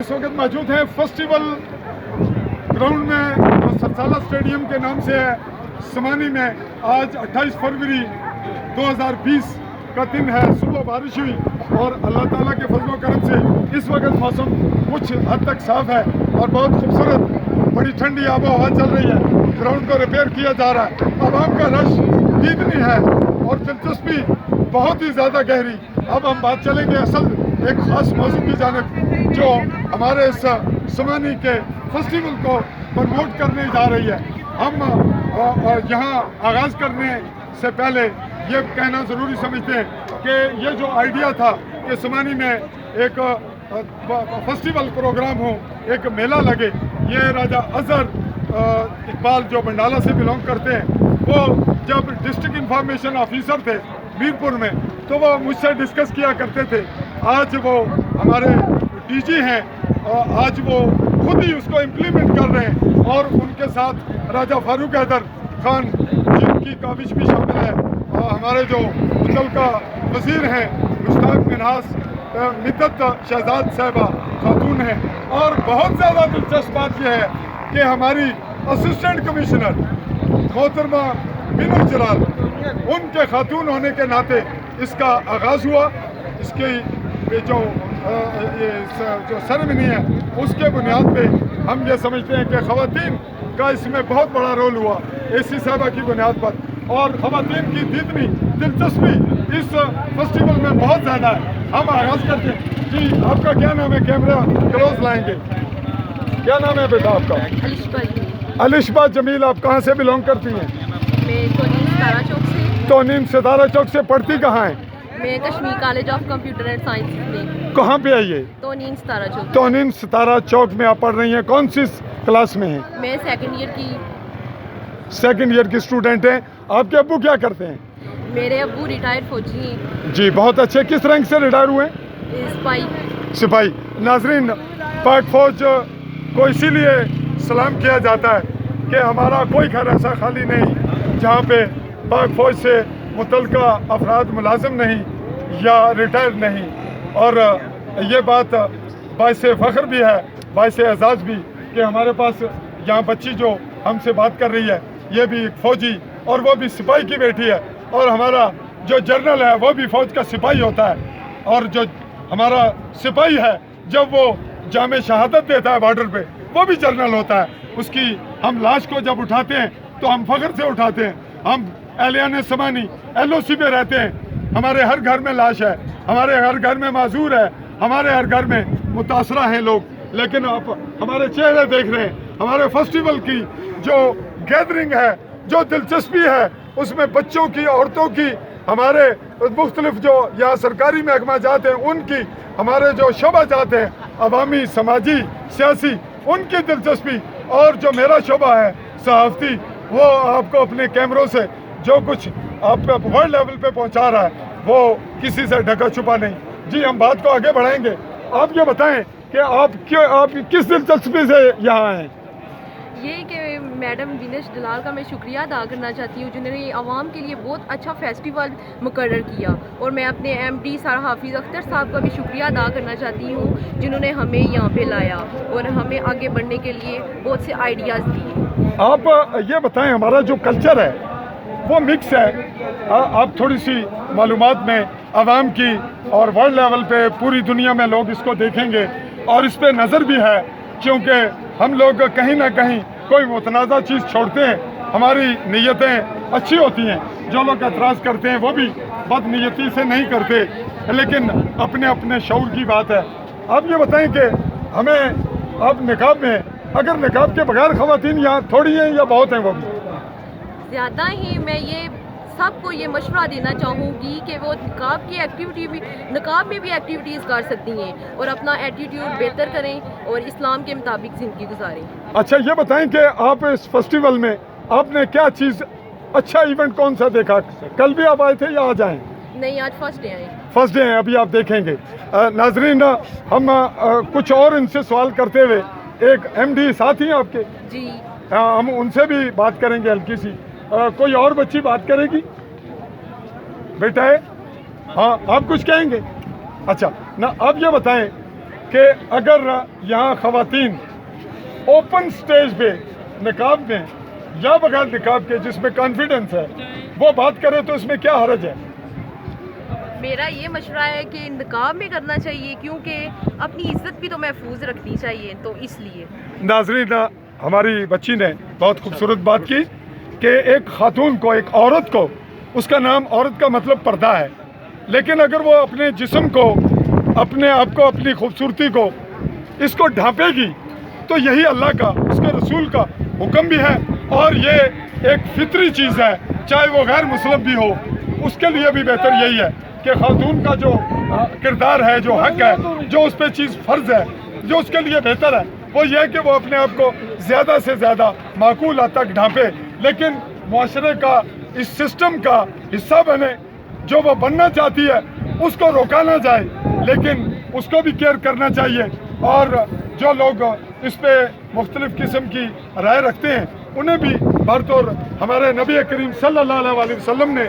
इस वक्त मौजूद है फेस्टिवल ग्राउंड में जो सरसाला स्टेडियम के नाम से है समानी में। आज 28 फरवरी 2020 का दिन है। सुबह बारिश हुई और अल्लाह ताला के फजल व करम से इस वक्त मौसम कुछ हद तक साफ है और बहुत खूबसूरत बड़ी ठंडी आबो हवा चल रही है। ग्राउंड को रिपेयर किया जा रहा है। आवाम का रश दीदनी है और दिलचस्पी बहुत ही ज़्यादा गहरी। अब हम बात चलेंगे असल एक ख़ास मौजू की जानिब जो हमारे इस समानी के फेस्टिवल को प्रमोट करने जा रही है। हम यहाँ आगाज़ करने से पहले ये कहना ज़रूरी समझते हैं कि ये जो आइडिया था कि समानी में एक फेस्टिवल प्रोग्राम हो, एक मेला लगे, ये राजा अजहर इकबाल जो बंडाला से बिलोंग करते हैं, वो जब डिस्ट्रिक्ट इंफॉर्मेशन ऑफिसर थे मीरपुर में, तो वो मुझसे डिस्कस किया करते थे। आज वो हमारे डीजी हैं और आज वो खुद ही उसको इम्प्लीमेंट कर रहे हैं और उनके साथ राजा फारूक हैदर खान जिनकी काविश भी शामिल है और हमारे जो मुतल्लिका वज़ीर हैं मुश्ताक मिन्हास मिद्दत शहजाद साहिबा खातून हैं। और बहुत ज़्यादा दिलचस्प बात यह है कि हमारी असिस्टेंट कमिश्नर मोहतरमा बिनुल जलाल उनके खातून होने के नाते इसका आगाज़ हुआ। इसकी जो सेरेमनी है उसके बुनियाद पे हम ये समझते हैं कि ख़वातीन का इसमें बहुत बड़ा रोल हुआ एसी साहबा की बुनियाद पर। और ख़वातीन की जितनी दिलचस्पी इस फेस्टिवल में बहुत ज़्यादा है। हम आगाज़ करते हैं। जी आपका क्या नाम है? कैमरा क्लोज लाएंगे। क्या नाम है बेटा आपका? अलिशबा जमील। आप कहाँ से बिलोंग करती हैं? मैं तोनीन सितारा चौक से। तोनीन सितारा चौक से। पढ़ती कहाँ हैं? मैं Kashmir college of computer and science में। कहाँ पे आई है? तोनीन सितारा चौक। तोनीन सितारा चौक में आप पढ़ रही हैं। कौन सी क्लास में हैं? मैं सेकंड ईयर की स्टूडेंट हैं। आपके अब्बू क्या करते हैं? मेरे अब्बू रिटायर्ड फौजी हैं। जी बहुत अच्छे। किस रैंक से रिटायर हुए? सिपाही। नाजरीन, पाक फौज को इसीलिए सलाम किया जाता है कि हमारा कोई घर ऐसा खाली नहीं जहाँ पे पाक फौज से मुतल्लिका अफराद मुलाजिम नहीं या रिटायर नहीं। और ये बात बाइस फ़ख्र भी है, बाइस एजाज़ भी कि हमारे पास यहाँ बच्ची जो हमसे बात कर रही है ये भी एक फ़ौजी और वो भी सिपाही की बेटी है। और हमारा जो जनरल है वो भी फ़ौज का सिपाही होता है। और जो हमारा सिपाही है जब वो जामे शहादत देता है बॉर्डर पे, वो भी जनरल होता है। उसकी हम लाश को जब उठाते हैं तो हम फ़ख्र से उठाते हैं। हम एहलियान समानी LOC पे रहते हैं। हमारे हर घर में लाश है, हमारे हर घर में माजूर है, हमारे हर घर में मुतासरा हैं लोग। लेकिन आप हमारे चेहरे देख रहे हैं। हमारे फेस्टिवल की जो गैदरिंग है, जो दिलचस्पी है, उसमें बच्चों की, औरतों की, हमारे मुख्तलिफ जो यहाँ सरकारी महकमा जात हैं उनकी, हमारे जो शोबा जात हैं अवामी, समाजी, सियासी, उनकी दिलचस्पी, और जो मेरा शोबा है सहाफ़ती, वो आपको अपने कैमरों से जो कुछ आप वर्ल्ड लेवल पे पहुंचा रहा है वो किसी से ढका छुपा नहीं। जी हम बात को आगे बढ़ाएंगे। आप ये बताएं कि आप किस दिलचस्पी से यहाँ आए? ये कि मैडम दिनेश दलाल का मैं शुक्रिया अदा करना चाहती हूँ जिन्होंने आवाम के लिए बहुत अच्छा फेस्टिवल मुकर्रर किया। और मैं अपने MD सर हाफिज़ अख्तर साहब का भी शुक्रिया अदा करना चाहती हूँ जिन्होंने हमें यहाँ पे लाया और हमें आगे बढ़ने के लिए बहुत से आइडियाज़ दिए। आप ये बताएं, हमारा जो कल्चर है वो मिक्स है। आप थोड़ी सी मालूमात में आवाम की, और वर्ल्ड लेवल पे पूरी दुनिया में लोग इसको देखेंगे और इस पर नज़र भी है, क्योंकि हम लोग कहीं ना कहीं कोई मुतनाज़ा चीज़ छोड़ते हैं। हमारी नीयतें अच्छी होती हैं, जो लोग एतराज़ करते हैं वो भी बदनीयती से नहीं करते, लेकिन अपने अपने शऊर की बात है। आप ये बताएं कि हमें अब निकाब में, अगर निकाब के बगैर ख़वातीन यहाँ थोड़ी हैं या बहुत हैं? वो भी ज़्यादा ही। मैं ये सबको ये मशवरा देना चाहूँगी कि वो निकाब में भी एक्टिविटीज़ कर सकती हैं और अपना एटीट्यूड बेहतर करें और इस्लाम के मुताबिक ज़िंदगी गुजारें। अच्छा ये बताएं कि आप इस फेस्टिवल में आपने क्या चीज़, अच्छा इवेंट कौन सा देखा? कल भी आप आए थे या आज आए? नहीं, आज फर्स्ट डे आए। फर्स्ट डे है, अभी आप देखेंगे। नाजरीन, हम कुछ और इनसे सवाल करते हुए, एक MD साथ ही आपके जी, हम उनसे भी बात करेंगे हल्की सी। कोई और बच्ची बात करेगी? बेटा है, हाँ आप कुछ कहेंगे? अच्छा ना, आप ये बताएं کہ اگر یہاں خواتین اوپن سٹیج پہ نقاب میں یا بغیر نقاب کے جس میں کانفیڈنس ہے وہ بات کرے تو اس میں کیا حرج ہے؟ میرا یہ مشورہ ہے کہ نقاب میں کرنا چاہیے، کیونکہ اپنی عزت بھی تو محفوظ رکھنی چاہیے، تو اس لیے۔ ناظرین، ہماری بچی نے بہت خوبصورت بات کی کہ ایک خاتون کو، ایک عورت کو، اس کا نام عورت کا مطلب پردہ ہے، لیکن اگر وہ اپنے جسم کو، اپنے آپ کو، اپنی خوبصورتی کو، اس کو ڈھانپے گی تو یہی اللہ کا، اس کے رسول کا حکم بھی ہے، اور یہ ایک فطری چیز ہے، چاہے وہ غیر مسلم بھی ہو، اس کے لیے بھی بہتر یہی ہے کہ خاتون کا جو کردار ہے، جو حق ہے، جو اس پہ چیز فرض ہے، جو اس کے لیے بہتر ہے، وہ یہ ہے کہ وہ اپنے آپ کو زیادہ سے زیادہ معقول حد تک ڈھانپے، لیکن معاشرے کا، اس سسٹم کا حصہ بنے۔ جو وہ بننا چاہتی ہے اس کو روکا نہ جائے، لیکن اس کو بھی کیئر کرنا چاہیے، اور جو لوگ اس پہ مختلف قسم کی رائے رکھتے ہیں انہیں بھی بہرطور ہمارے نبی کریم صلی اللہ علیہ وسلم نے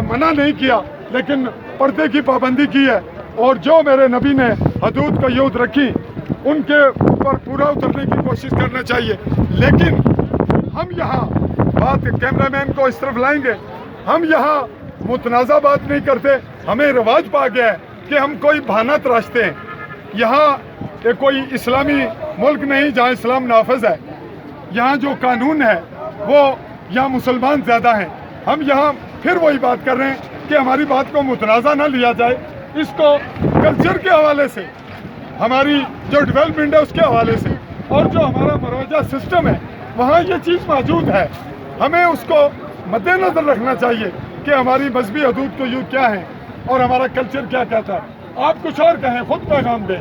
منع نہیں کیا، لیکن پردے کی پابندی کی ہے، اور جو میرے نبی نے حدود کو یاد رکھی ان کے اوپر پورا اترنے کی کوشش کرنا چاہیے۔ لیکن ہم یہاں بات کیمرہ مین کو اس طرف لائیں گے، ہم یہاں متنازع بات نہیں کرتے، ہمیں رواج پا گیا ہے کہ ہم کوئی بہانہ تراشتے ہیں۔ یہاں کوئی اسلامی ملک نہیں جہاں اسلام نافذ ہے، یہاں جو قانون ہے وہ یہاں مسلمان زیادہ ہیں۔ ہم یہاں پھر وہی بات کر رہے ہیں کہ ہماری بات کو متنازع نہ لیا جائے، اس کو کلچر کے حوالے سے، ہماری جو ڈیولپمنٹ ہے اس کے حوالے سے، اور جو ہمارا مروجہ سسٹم ہے وہاں یہ چیز موجود ہے، ہمیں اس کو مد نظر رکھنا چاہیے کہ ہماری مذہبی حدود تو یوں کیا ہے اور ہمارا کلچر کیا کہتا ہے۔ آپ کچھ اور کہیں، خود پیغام دیں۔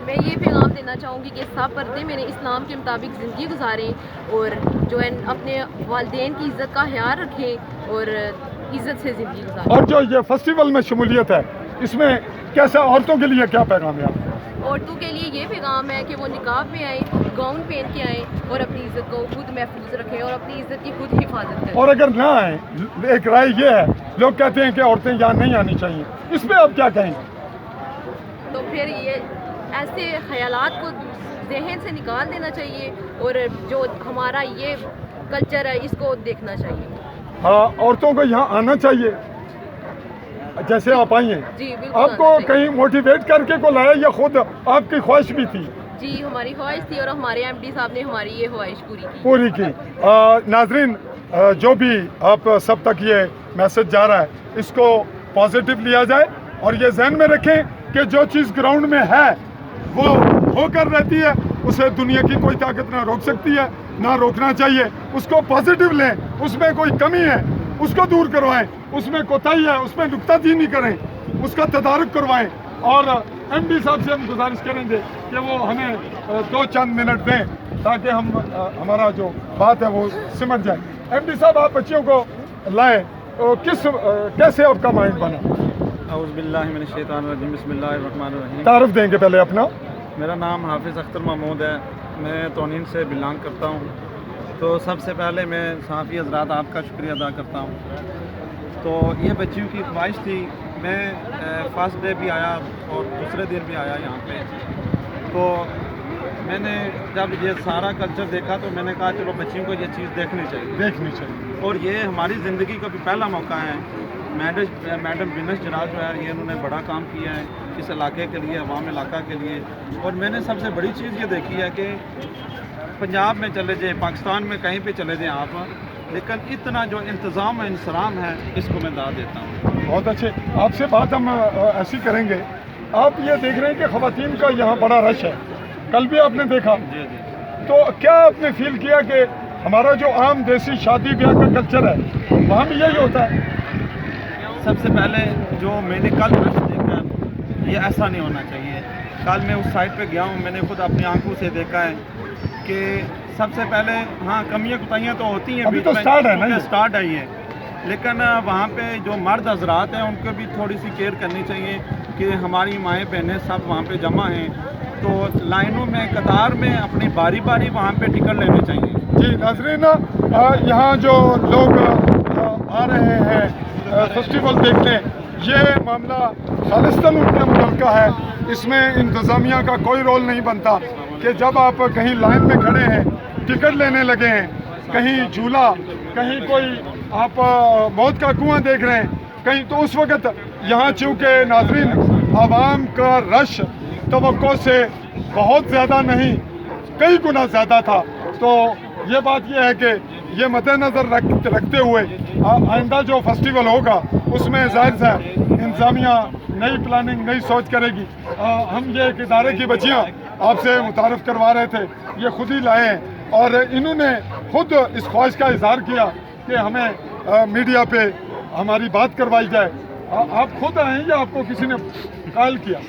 میں یہ پیغام دینا چاہوں گی کہ سب پردے میں اسلام کے مطابق زندگی گزاریں، اور جو ہے اپنے والدین کی عزت کا خیال رکھیں اور عزت سے زندگی گزاریں۔ اور جو یہ فیسٹیول میں شمولیت ہے اس میں کیسا، عورتوں کے لیے کیا پیغام ہے آپ؟ عورتوں کے لیے یہ پیغام ہے کہ وہ نقاب میں آئیں، گاؤن پہن کے آئیں، اور اپنی عزت کو خود محفوظ رکھیں اور اپنی عزت کی خود حفاظت کریں۔ اور اگر نہ آئیں، ایک رائے یہ ہے، لوگ کہتے ہیں کہ عورتیں یہاں نہیں آنی چاہیے، اس پہ آپ کیا کہیں گے؟ تو پھر یہ ایسے خیالات کو ذہن سے نکال دینا چاہیے، اور جو ہمارا یہ کلچر ہے اس کو دیکھنا چاہیے۔ ہاں، عورتوں کو یہاں آنا چاہیے، جیسے آپ آئی ہیں۔ جی بالکل، آپ کو کہیں موٹیویٹ کر کے کو لایا یا خود آپ کی خواہش بھی تھی؟ جی ہماری خواہش تھی، اور ہمارے ایم ڈی صاحب نے ہماری یہ خواہش پوری کی۔ ناظرین، جو بھی آپ سب تک یہ میسج جا رہا ہے اس کو پازیٹیو لیا جائے، اور یہ ذہن میں رکھیں کہ جو چیز گراؤنڈ میں ہے وہ ہو کر رہتی ہے، اسے دنیا کی کوئی طاقت نہ روک سکتی ہے، نہ روکنا چاہیے۔ اس کو پازیٹیو لیں، اس میں کوئی کمی ہے اس کو دور کروائیں، اس میں کوتاہی ہے اس میں نکتہ چینی کریں، اس کا تدارک کروائیں، اور ایم ڈی صاحب سے ہم گزارش کریں گے کہ وہ ہمیں 2 منٹ دیں تاکہ ہم ہمارا جو بات ہے وہ سمجھ جائے۔ ایم ڈی صاحب، آپ بچیوں کو لائیں، کیسے آپ کا مائنڈ بنا؟ اعوذ باللہ من الشیطان الرجیم، بسم اللہ الرحمن الرحیم۔ تعارف دیں گے پہلے اپنا۔ میرا نام حافظ اختر محمود ہے، میں تونین سے بلانگ کرتا ہوں۔ تو سب سے پہلے میں صحافی حضرات آپ کا شکریہ ادا کرتا ہوں۔ تو یہ بچیوں کی خواہش تھی، میں فرسٹ ڈے بھی آیا اور دوسرے دن بھی آیا یہاں پہ، تو میں نے جب یہ سارا کلچر دیکھا تو میں نے کہا چلو بچیوں کو یہ چیز دیکھنی چاہیے، اور یہ ہماری زندگی کا بھی پہلا موقع ہے۔ میڈم بینش جلال جو ہے یہ انہوں نے بڑا کام کیا ہے اس علاقے کے لیے، عوام علاقہ کے لیے، اور میں نے سب سے بڑی چیز یہ دیکھی ہے کہ پنجاب میں چلے جائیں، پاکستان میں کہیں پہ چلے جائیں آپ، لیکن اتنا جو انتظام و انصرام ہے اس کو میں داد دیتا ہوں۔ بہت اچھے، آپ سے بات ہم ایسی کریں گے۔ آپ یہ دیکھ رہے ہیں کہ خواتین کا یہاں بڑا رش ہے، کل بھی آپ نے دیکھا، جی، تو کیا آپ نے فیل کیا کہ ہمارا جو عام دیسی شادی بیاہ کا کلچر ہے وہاں بھی یہی ہوتا ہے؟ سب سے پہلے جو میں نے کل رش دیکھا یہ ایسا نہیں ہونا چاہیے۔ کل میں اس سائٹ پہ گیا ہوں، میں نے خود اپنی آنکھوں سے دیکھا ہے کہ سب سے پہلے ہاں کمیاں کوتاہیاں تو ہوتی ہیں، ابھی تو سٹارٹ ہے نا، سٹارٹ ہے یہ، لیکن وہاں پہ جو مرد حضرات ہیں ان کو بھی تھوڑی سی کیئر کرنی چاہیے کہ ہماری مائیں بہنیں سب وہاں پہ جمع ہیں، تو لائنوں میں قطار میں اپنی باری باری وہاں پہ ٹکٹ لینے چاہیے۔ جی ناظرین، یہاں جو لوگ آ رہے ہیں فیسٹیول دیکھنے، یہ معاملہ खालिस्तान उनके मुतल्लिक़ है, इसमें इंतज़ामिया का कोई रोल नहीं बनता कि जब आप कहीं लाइन में खड़े हैं, टिकट लेने लगे हैं, कहीं झूला, कहीं कोई आप मौत का कुआं देख रहे हैं, कहीं, तो उस वक़्त यहाँ चूँकि नाज़रीन आवाम का रश तवक्को से बहुत ज़्यादा नहीं, कई गुना ज़्यादा था, तो ये बात ये है कि ये मद्देनज़र रखते हुए आइंदा जो फेस्टिवल होगा उसमें ज़ाहिर है इंतज़ामिया नई प्लानिंग, नई सोच करेगी। हम ये एक इदारे की बच्चियाँ आपसे मुतारफ़ करवा रहे थे, ये खुद ही लाए हैं और इन्होंने खुद इस ख्वाहिश का इजहार किया कि हमें मीडिया पे हमारी बात करवाई जाए। आप खुद आए या आपको किसी ने कॉल किया?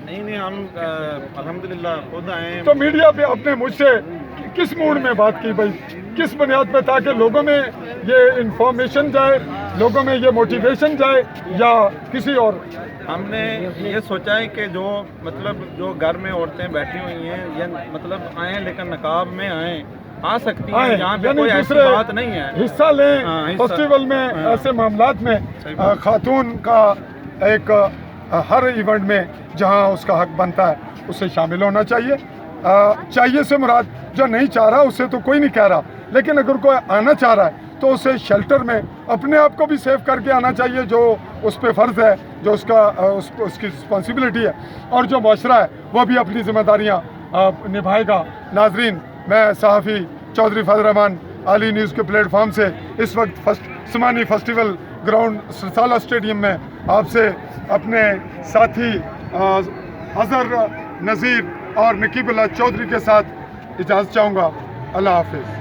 नहीं, हम अल्हम्दुलिल्लाह खुद आए हैं। तो मीडिया पे आपने मुझसे किस मूड में बात की भाई, किस बुनियाद पे, ताकि लोगों में ये इंफॉर्मेशन जाए, लोगों में ये मोटिवेशन जाए, या किसी और? हमने ये सोचा है कि जो मतलब जो घर में औरतें बैठी हुई हैं, ये मतलब आएँ लेकिन नकाब में आएँ, आ सकती हैं, यहाँ पे कोई ऐसी बात नहीं है, हिस्सा लें हिस्सा। फेस्टिवल में, ऐसे मामलात में खातून का एक हर इवेंट में जहाँ उसका हक बनता है उसे शामिल होना चाहिए। चाहिए से मुराद जो नहीं चाह रहा उसे तो कोई नहीं कह रहा, लेकिन अगर कोई आना चाह रहा है तो उसे शेल्टर में अपने आप को भी सेव करके आना चाहिए, जो उस पर फ़र्ज़ है, जो उसकी रिस्पॉन्सिबिलिटी है, और जो मुआशरा है वो भी अपनी ज़िम्मेदारियाँ निभाएगा। नाजरीन, मैं सहाफ़ी चौधरी फजल रहमान आली न्यूज़ के प्लेटफॉर्म से इस वक्त समानी फेस्टिवल ग्राउंड सरसाला स्टेडियम में आपसे अपने साथी अज़हर नज़ीर और नकीबुल्लाह चौधरी के साथ इजाज़त चाहूँगा। अल्लाह हाफ़िज़।